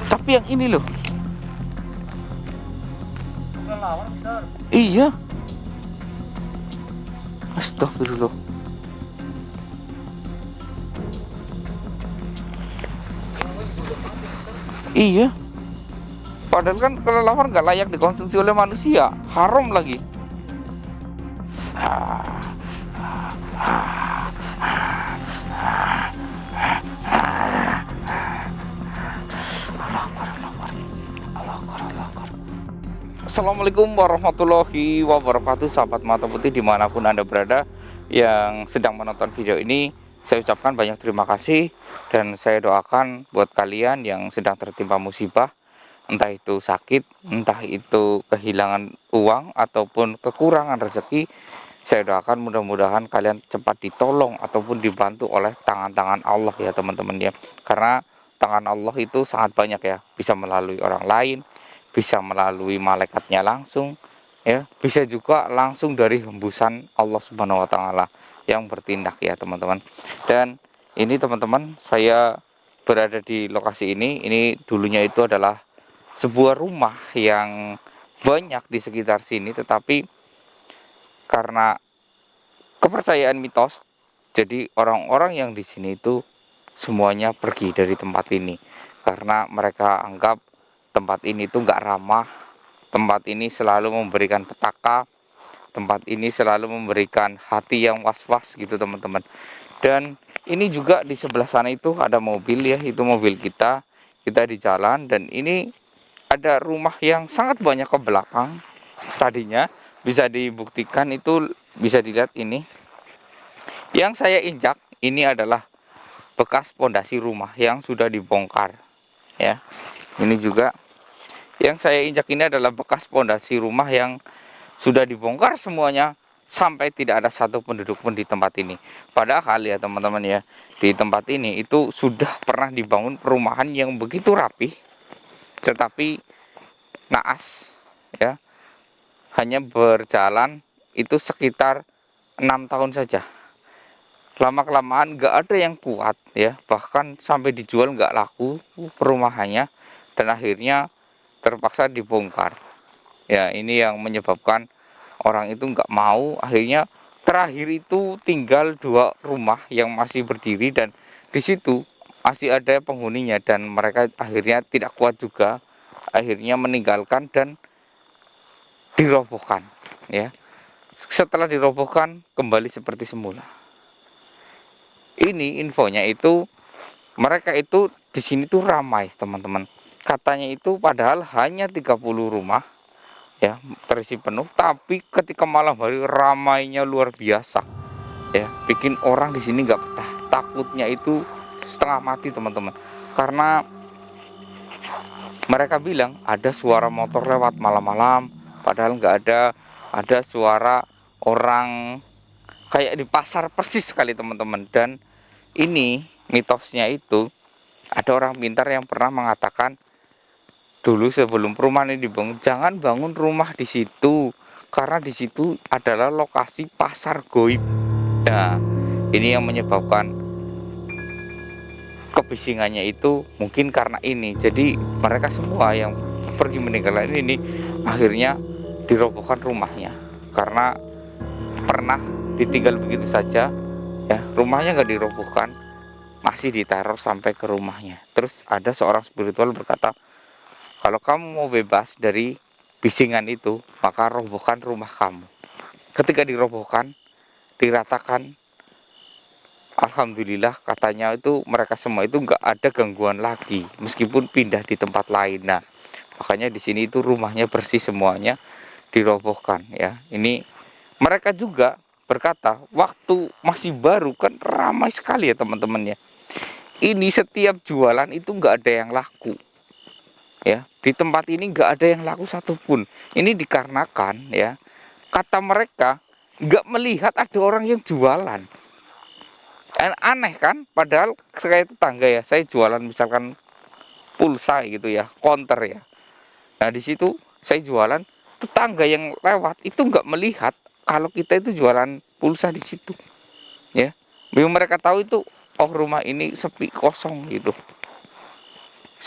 Tapi yang ini loh. Kelelawar besar. Iya. Astagfirullah. Iya. Padahal kan kelelawar nggak layak dikonsumsi oleh manusia, haram lagi. Assalamualaikum warahmatullahi wabarakatuh, sahabat mata putih dimanapun Anda berada yang sedang menonton video ini. Saya ucapkan banyak terima kasih dan saya doakan buat kalian yang sedang tertimpa musibah, entah itu sakit, entah itu kehilangan uang ataupun kekurangan rezeki. Saya doakan mudah-mudahan kalian cepat ditolong ataupun dibantu oleh tangan-tangan Allah ya teman-teman ya. Karena tangan Allah itu sangat banyak ya, bisa melalui orang lain, bisa melalui malaikatnya langsung ya, bisa juga langsung dari hembusan Allah Subhanahu wa taala yang bertindak ya teman-teman. Dan ini teman-teman, saya berada di lokasi ini dulunya itu adalah sebuah rumah yang banyak di sekitar sini, tetapi karena kepercayaan mitos, jadi orang-orang yang di sini itu semuanya pergi dari tempat ini karena mereka anggap tempat ini tuh nggak ramah, tempat ini selalu memberikan petaka, tempat ini selalu memberikan hati yang was-was gitu teman-teman. Dan ini juga di sebelah sana itu ada mobil ya, itu mobil kita di jalan, dan ini ada rumah yang sangat banyak ke belakang. Tadinya bisa dibuktikan, itu bisa dilihat ini. Yang saya injak ini adalah bekas pondasi rumah yang sudah dibongkar ya. Ini juga yang saya injak ini adalah bekas pondasi rumah yang sudah dibongkar semuanya, sampai tidak ada satu penduduk pun di tempat ini. Padahal ya teman-teman ya, di tempat ini itu sudah pernah dibangun perumahan yang begitu rapi, tetapi naas ya, hanya berjalan itu sekitar 6 tahun saja. Lama-kelamaan gak ada yang kuat ya, bahkan sampai dijual gak laku perumahannya, dan akhirnya terpaksa dibongkar ya. Ini yang menyebabkan orang itu nggak mau, akhirnya terakhir itu tinggal 2 rumah yang masih berdiri, dan di situ masih ada penghuninya, dan mereka akhirnya tidak kuat juga, akhirnya meninggalkan dan dirobohkan ya. Setelah dirobohkan kembali seperti semula. Ini infonya itu mereka itu di sini tuh ramai teman-teman. Katanya itu padahal hanya 30 rumah ya, terisi penuh, tapi ketika malam hari ramainya luar biasa ya, bikin orang di sini nggak betah. Takutnya itu setengah mati teman-teman, karena mereka bilang ada suara motor lewat malam-malam, padahal nggak ada. Ada suara orang kayak di pasar persis sekali teman-teman. Dan ini mitosnya itu ada orang pintar yang pernah mengatakan, dulu sebelum perumahan ini dibangun, jangan bangun rumah di situ karena di situ adalah lokasi pasar goib. Nah, ini yang menyebabkan kebisingannya itu mungkin karena ini. Jadi mereka semua yang pergi meninggalkan ini akhirnya dirobohkan rumahnya karena pernah ditinggal begitu saja ya, rumahnya nggak dirobohkan, masih diteror sampai ke rumahnya. Terus ada seorang spiritual berkata, kalau kamu mau bebas dari bisingan itu, maka robohkan rumah kamu. Ketika dirobohkan, diratakan, alhamdulillah katanya itu mereka semua itu nggak ada gangguan lagi, meskipun pindah di tempat lain. Nah, makanya di sini itu rumahnya bersih semuanya, dirobohkan ya. Ini mereka juga berkata, waktu masih baru kan ramai sekali ya teman-teman ya. Ini setiap jualan itu nggak ada yang laku ya, di tempat ini nggak ada yang laku satupun. Ini dikarenakan ya, kata mereka nggak melihat ada orang yang jualan. Aneh kan, padahal saya tetangga ya, saya jualan misalkan pulsa gitu ya, counter ya. Nah di situ saya jualan, tetangga yang lewat itu nggak melihat kalau kita itu jualan pulsa di situ ya. Belum mereka tahu itu, oh rumah ini sepi kosong gitu.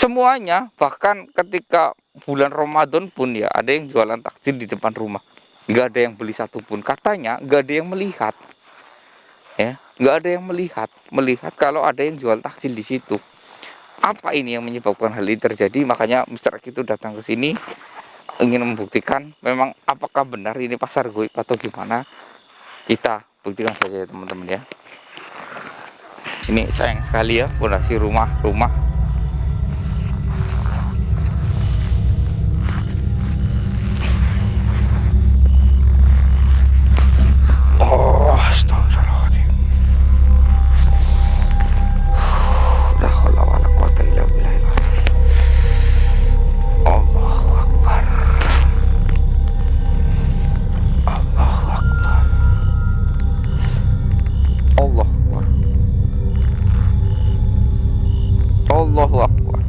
Semuanya, bahkan ketika bulan Ramadan pun ya ada yang jualan takjil di depan rumah. Nggak ada yang beli satupun. Katanya nggak ada yang melihat, ya, nggak ada yang melihat kalau ada yang jual takjil di situ. Apa ini yang menyebabkan hal ini terjadi? Makanya Mr. Aki itu datang ke sini ingin membuktikan memang apakah benar ini pasar goib atau gimana. Kita buktikan saja ya teman-teman ya. Ini sayang sekali ya pondasi rumah-rumah. Oh, astagfirullahaladzim. La haula wala quwata illa billah. Allahu Akbar. Allahu Akbar. Allahu Akbar. Allahu Akbar.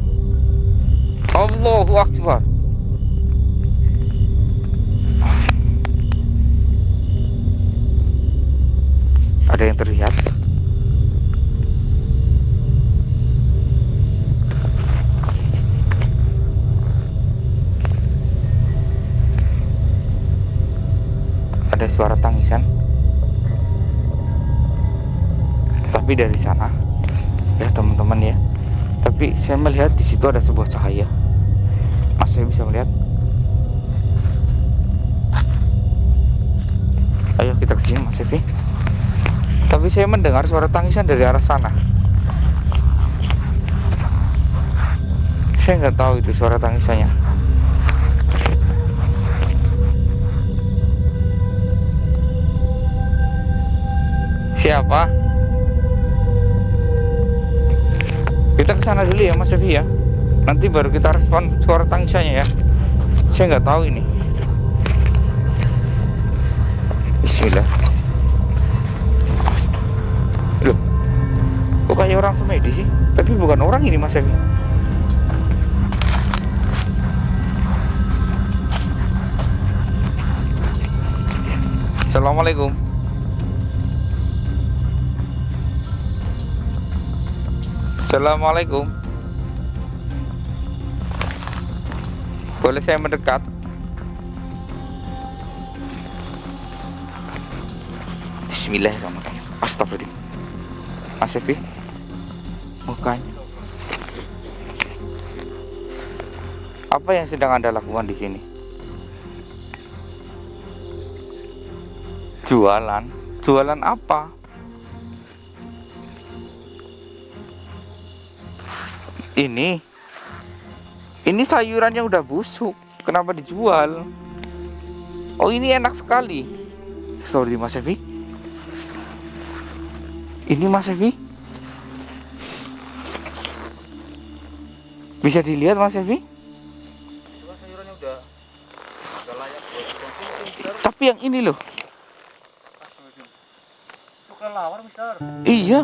Allahu Akbar. Ada yang terlihat? Ada suara tangisan. Tapi dari sana, ya teman-teman ya. Tapi saya melihat di situ ada sebuah cahaya. Mas, saya bisa melihat. Ayo kita kesini Mas Evi. Tapi saya mendengar suara tangisan dari arah sana. Saya nggak tahu itu suara tangisannya. Siapa? Kita ke sana dulu ya Mas Evi ya. Nanti baru kita respon suara tangisannya ya. Saya nggak tahu ini. Bismillah. Loh, kok kayak orang semedi sih? Tapi bukan orang ini Mas Evi. Assalamualaikum. Assalamualaikum. Boleh saya mendekat? Bismillahirrahmanirrahim. Astagfirullah. Mas Evi, mukanya. Apa yang sedang Anda lakukan di sini? Jualan? Jualan apa? Ini sayurannya udah busuk. Kenapa dijual? Oh, ini enak sekali. Sorry Mas Evi. Ini Mas Evi. Bisa dilihat Mas Evi? Sayurannya udah layak buat dikonsumsi, Mister. Tapi yang ini loh. Bukan lawar, Mister. Iya.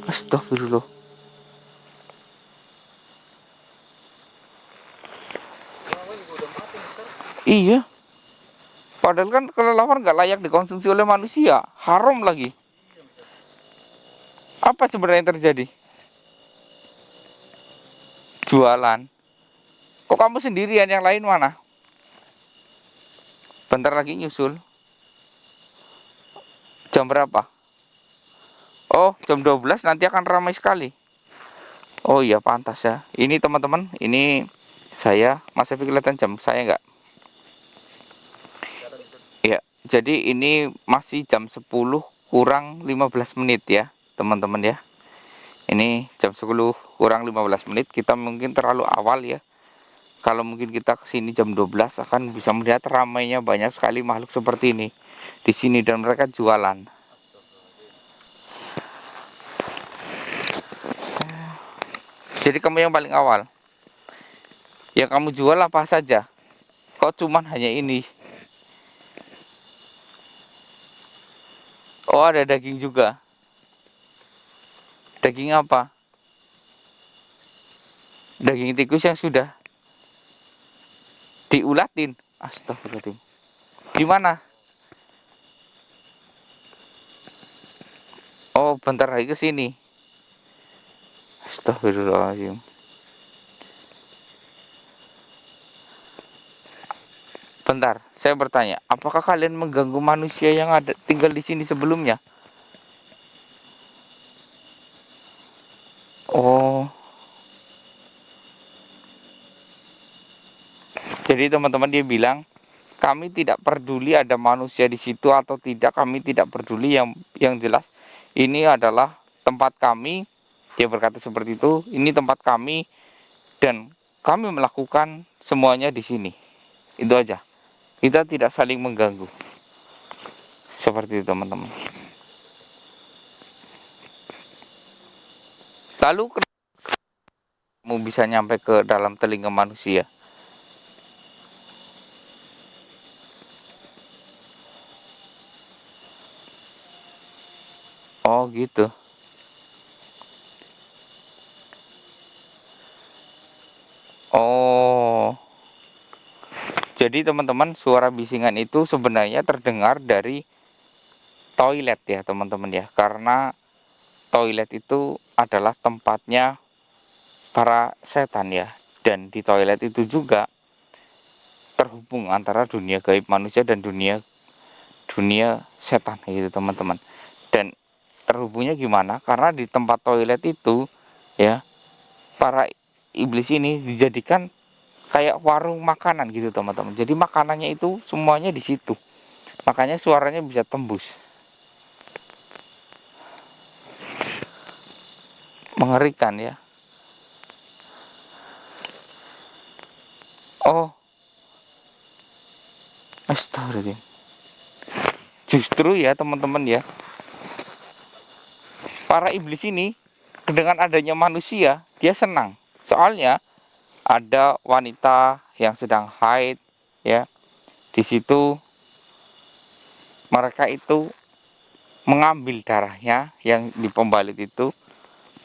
Astagfirullah. Lawar juga udah mati, Mister. Iya. Padahal kan kelelawar nggak layak dikonsumsi oleh manusia. Haram lagi. Apa sebenarnya yang terjadi? Jualan. Kok kamu sendirian, yang lain mana? Bentar lagi nyusul. Jam berapa? Oh, jam 12 nanti akan ramai sekali. Oh iya, pantas ya. Ini teman-teman, ini saya, Mas Evi kelihatan jam saya nggak? Ya, jadi ini masih jam 10 kurang 15 menit ya, teman-teman ya. Ini jam 10 kurang 15 menit, kita mungkin terlalu awal ya. Kalau mungkin kita kesini jam 12 akan bisa melihat ramainya banyak sekali makhluk seperti ini di sini dan mereka jualan. Jadi kamu yang paling awal. Yang kamu jual apa saja? Kok cuman hanya ini? Oh, ada daging juga. Daging apa? Daging tikus yang sudah diulatin. Astagfirullahaladzim. Di mana? Oh, bentar lagi ke sini. Astagfirullahaladzim. Bentar, saya bertanya, apakah kalian mengganggu manusia yang ada tinggal di sini sebelumnya? Oh, jadi teman-teman dia bilang, kami tidak peduli ada manusia di situ atau tidak, kami tidak peduli, yang jelas ini adalah tempat kami. Dia berkata seperti itu, ini tempat kami dan kami melakukan semuanya di sini. Itu aja. Kita tidak saling mengganggu. Seperti itu, teman-teman. Lalu kamu bisa nyampe ke dalam telinga manusia? Oh, gitu. Oh, jadi teman-teman, suara bisingan itu sebenarnya terdengar dari toilet ya teman-teman ya. Karena toilet itu adalah tempatnya para setan ya. Dan di toilet itu juga terhubung antara dunia gaib manusia dan dunia dunia setan gitu teman-teman. Dan terhubungnya gimana? Karena di tempat toilet itu ya, para iblis ini dijadikan kayak warung makanan gitu teman-teman. Jadi makanannya itu semuanya di situ. Makanya suaranya bisa tembus. Mengerikan ya. Oh, astagfirullahaladzim. Justru ya teman-teman ya, para iblis ini dengan adanya manusia dia senang. Soalnya ada wanita yang sedang haid ya. Di situ mereka itu mengambil darahnya yang di pembalut itu,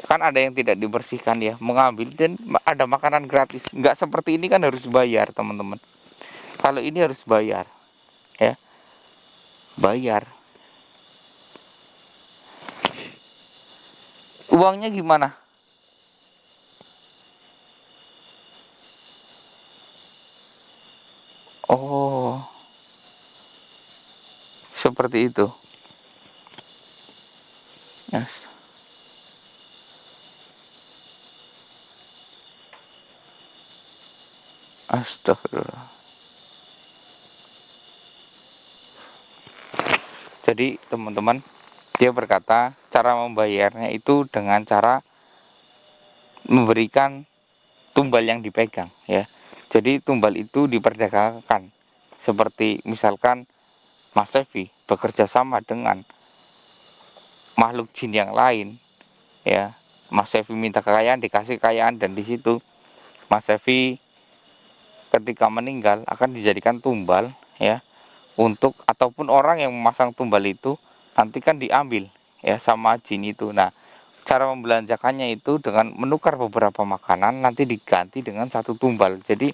kan ada yang tidak dibersihkan ya, mengambil dan ada makanan gratis. Nggak seperti ini kan harus bayar teman-teman. Kalau ini harus bayar ya, bayar. Uangnya gimana? Oh, seperti itu. Yes. Astagfirullah. Jadi teman-teman, dia berkata cara membayarnya itu dengan cara memberikan tumbal yang dipegang ya. Jadi tumbal itu diperdagangkan. Seperti misalkan Mas Sevi bekerja sama dengan makhluk jin yang lain ya. Mas Sevi minta kekayaan, dikasih kekayaan, dan di situ Mas Sevi ketika meninggal akan dijadikan tumbal ya, untuk ataupun orang yang memasang tumbal itu nanti kan diambil ya sama jin itu. Nah, cara membelanjakannya itu dengan menukar beberapa makanan nanti diganti dengan satu tumbal. Jadi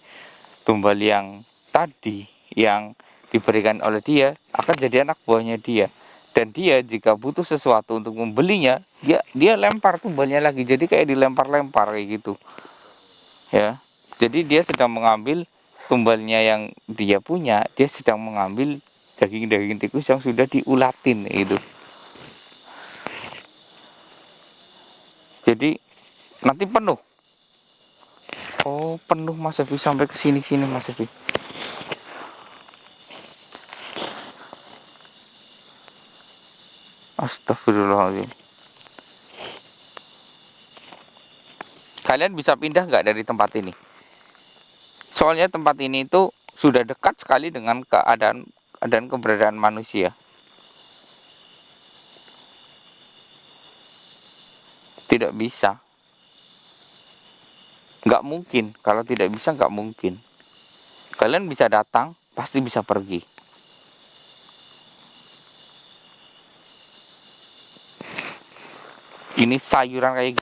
tumbal yang tadi yang diberikan oleh dia akan jadi anak buahnya dia. Dan dia jika butuh sesuatu untuk membelinya, dia lempar tumbalnya lagi. Jadi kayak dilempar-lempar kayak gitu. Ya. Jadi dia sedang mengambil tumbalnya yang dia punya, dia sedang mengambil daging-daging tikus yang sudah diulatin itu. Jadi nanti penuh. Oh, penuh Mas Evi sampai ke sini Mas Evi. Astagfirullahaladzim. Kalian bisa pindah nggak dari tempat ini? Soalnya tempat ini itu sudah dekat sekali dengan keadaan keberadaan manusia. Tidak bisa. Nggak mungkin. Kalau tidak bisa nggak mungkin. Kalian bisa datang, pasti bisa pergi. Ini sayuran kayak gini.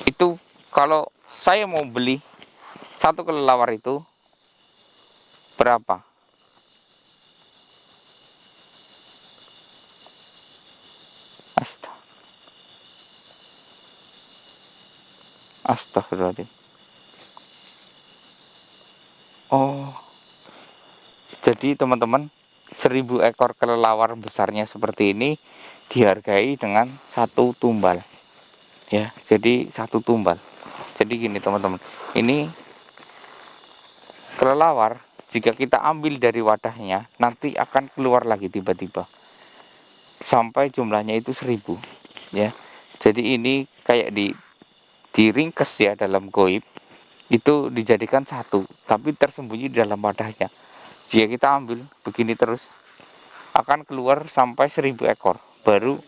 Itu kalau saya mau beli satu kelelawar itu Berapa? Astagfirullahaladzim. Oh, jadi teman-teman, 1000 ekor kelelawar besarnya seperti ini dihargai dengan 1 tumbal. Ya, jadi 1 tumbal. Jadi gini teman-teman, ini kelelawar jika kita ambil dari wadahnya nanti akan keluar lagi tiba-tiba sampai jumlahnya itu 1000. Ya, jadi ini kayak diringkes ya dalam goib, itu dijadikan satu tapi tersembunyi di dalam wadahnya. Jika kita ambil begini terus akan keluar sampai 1000 ekor baru.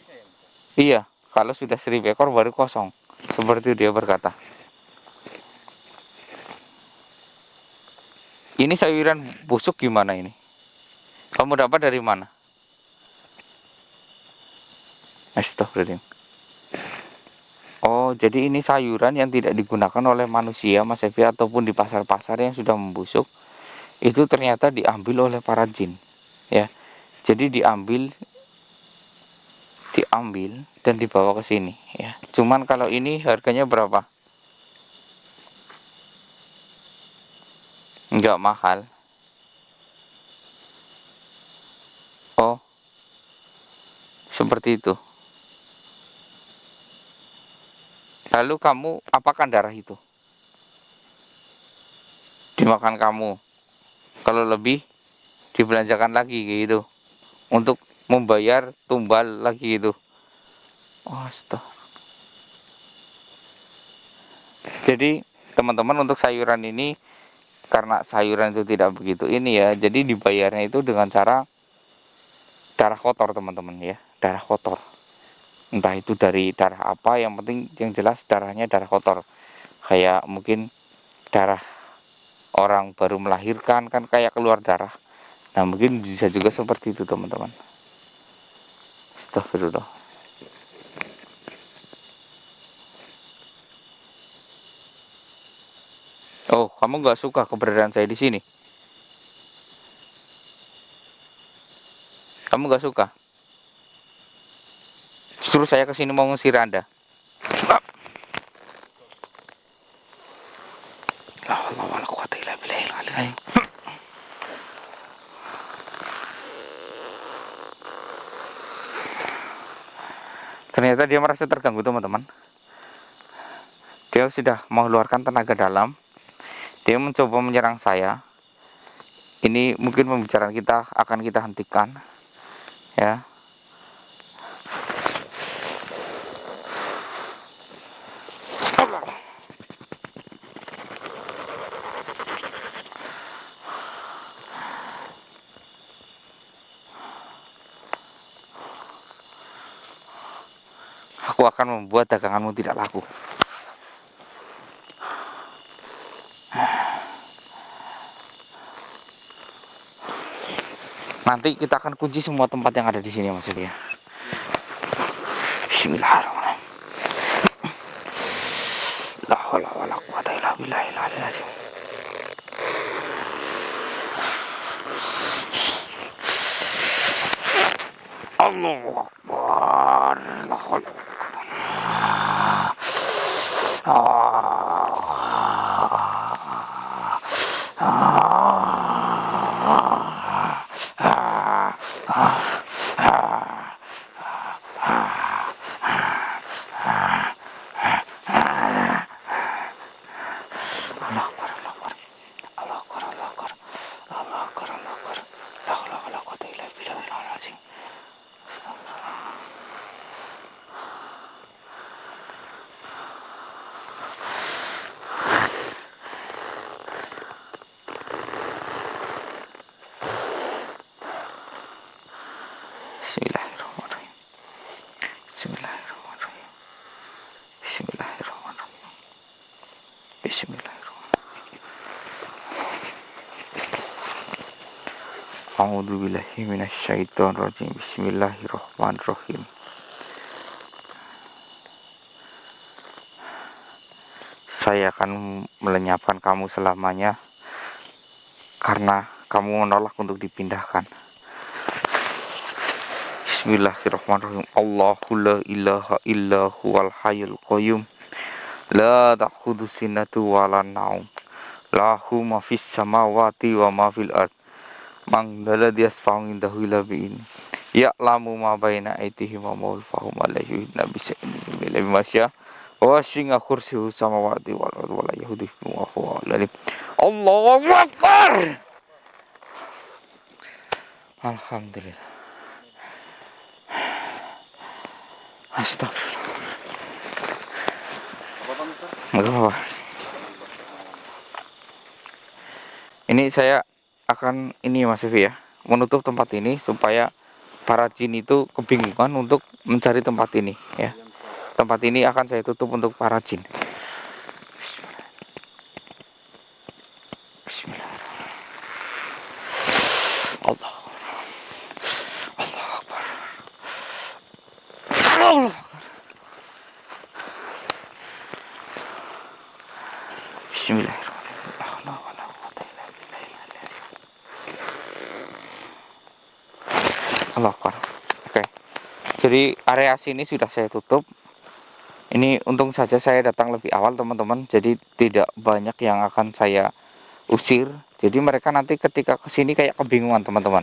Iya, kalau sudah 1000 ekor baru kosong, seperti dia berkata. Ini sayuran busuk gimana ini? Kamu dapat dari mana? Astagfirullahaladzim. Oh, jadi ini sayuran yang tidak digunakan oleh manusia, Mas Evi, ataupun di pasar-pasar yang sudah membusuk. Itu ternyata diambil oleh para jin. Ya, jadi diambil dan dibawa ke sini. Ya, cuman kalau ini harganya berapa? Enggak mahal. Oh, seperti itu. Lalu kamu apakan darah itu? Dimakan kamu. Kalau lebih dibelanjakan lagi gitu untuk membayar tumbal lagi gitu. Oh, astaga. Jadi teman-teman, untuk sayuran ini karena sayuran itu tidak begitu ini ya, jadi dibayarnya itu dengan cara darah kotor teman-teman ya, darah kotor. Entah itu dari darah apa, yang penting yang jelas darahnya darah kotor. Kayak mungkin darah orang baru melahirkan kan kayak keluar darah. Nah, mungkin bisa juga seperti itu teman-teman. Astagfirullah. Oh, kamu nggak suka keberadaan saya di sini? Kamu nggak suka? Justru saya kesini mau ngusir Anda. La haula wala quwata illa billahil aliyil azim. Ternyata dia merasa terganggu teman-teman. Dia sudah mengeluarkan tenaga dalam. Dia mencoba menyerang saya. Ini mungkin pembicaraan kita akan kita hentikan. Ya. Aku akan membuat daganganmu tidak laku. Nanti kita akan kunci semua tempat yang ada di sini maksudnya. Bismillahirrahmanirrahim. La haula wala quwata illa billahil aliyil azim. Allahu Akbar. La haula. Bismillahirrahmanirrahim. Bismillahirrahmanirrahim. Bismillahirrahmanirrahim. Bismillahirrahmanirrahim. A'udzubillahi minasyaitonirrajim. Bismillahirrahmanirrahim. Saya akan melenyapkan kamu selamanya karena kamu menolak untuk dipindahkan. Bismillahirrahmanirrahim. Allahu la ilaha illa huwal hayyul qayyum. La ta'khudhu sinatu wa la naum. Lahu ma fis samawati wa ma fil ard. Man dzalladzi yasfa'u indahu illa bi'in. Ya'lamu ma baina aydihim wa ma khalfahum wa la yuhituna bi shay'in min ilmihi illa bima wa wasi'a kursiyuhu samawati wal ardi wa la yahuduhu wa huwa al-'alim. Allahu Akbar. Alhamdulillah. Astagfirullah. Apa Mister? Enggak apa-apa. Ini saya akan ini Mas Evi ya, menutup tempat ini supaya para jin itu kebingungan untuk mencari tempat ini ya. Tempat ini akan saya tutup untuk para jin. Bismillahirrahmanirrahim. Allah Akbar. Allah Akbar. Bismillahirrahmanirrahim. Allah Akbar. Oke. Jadi area sini sudah saya tutup. Ini untung saja saya datang lebih awal teman-teman. Jadi tidak banyak yang akan saya usir. Jadi mereka nanti ketika kesini kayak kebingungan teman-teman.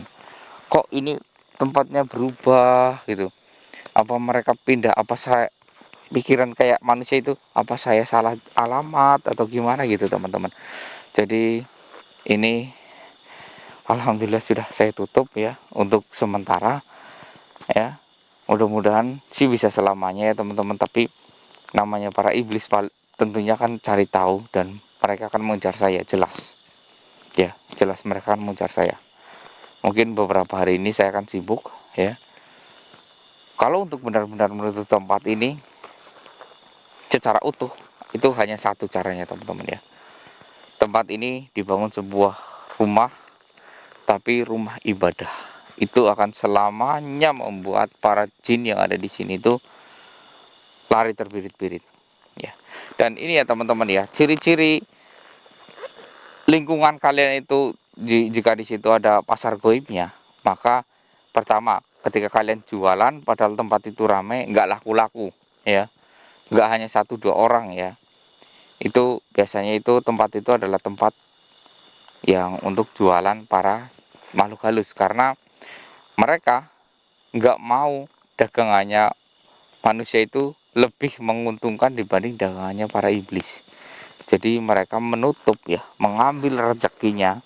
Kok ini tempatnya berubah gitu. Apa mereka pindah? Apa saya pikiran kayak manusia itu? Apa saya salah alamat atau gimana gitu teman-teman. Jadi ini alhamdulillah sudah saya tutup ya untuk sementara ya. Mudah-mudahan sih bisa selamanya ya teman-teman, tapi namanya para iblis tentunya kan cari tahu dan mereka akan mengejar saya, jelas ya, jelas mereka akan mengejar saya. Mungkin beberapa hari ini saya akan sibuk ya. Kalau untuk benar-benar menutup tempat ini secara utuh itu hanya satu caranya teman-teman ya. Tempat ini dibangun sebuah rumah, tapi rumah ibadah. Itu akan selamanya membuat para jin yang ada di sini itu lari terbirit-birit ya. Dan ini ya teman-teman ya, ciri-ciri lingkungan kalian itu jika di situ ada pasar goibnya, maka pertama ketika kalian jualan padahal tempat itu ramai, nggak laku-laku ya, nggak hanya 1-2 orang ya. Itu biasanya itu tempat itu adalah tempat yang untuk jualan para makhluk halus, karena mereka nggak mau dagangannya manusia itu lebih menguntungkan dibanding dagangannya para iblis. Jadi mereka menutup ya, mengambil rezekinya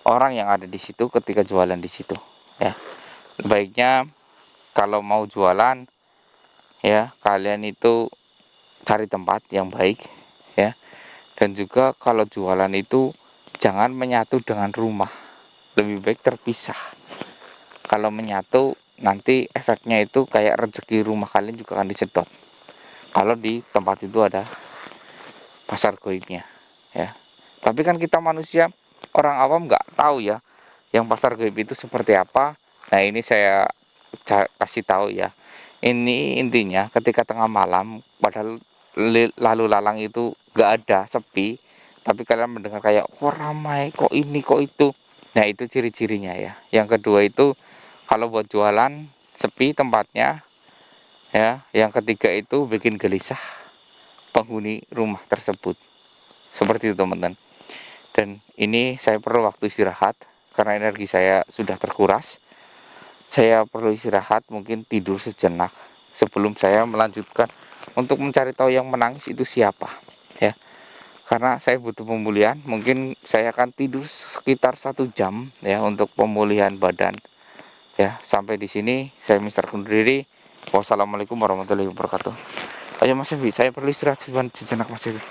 orang yang ada di situ ketika jualan di situ ya. Baiknya kalau mau jualan ya, kalian itu cari tempat yang baik ya. Dan juga kalau jualan itu jangan menyatu dengan rumah, lebih baik terpisah. Kalau menyatu nanti efeknya itu kayak rezeki rumah kalian juga akan disedot kalau di tempat itu ada pasar goibnya ya. Tapi kan kita manusia, orang awam nggak tahu ya yang pasar goib itu seperti apa. Nah ini saya kasih tahu ya. Ini intinya ketika tengah malam padahal lalu lalang itu nggak ada, sepi, tapi kalian mendengar kayak kok ramai, kok ini, kok itu. Nah itu ciri-cirinya ya. Yang kedua itu kalau buat jualan sepi tempatnya ya. Yang ketiga itu bikin gelisah penghuni rumah tersebut. Seperti itu teman-teman. Dan ini saya perlu waktu istirahat karena energi saya sudah terkuras. Saya perlu istirahat, mungkin tidur sejenak sebelum saya melanjutkan untuk mencari tahu yang menangis itu siapa ya. Karena saya butuh pemulihan, mungkin saya akan tidur sekitar 1 jam ya untuk pemulihan badan. Ya, sampai di sini saya Mister undur diri. Wassalamualaikum warahmatullahi wabarakatuh. Ayo Mas Evi, saya perlu istirahat sejenak Mas Evi.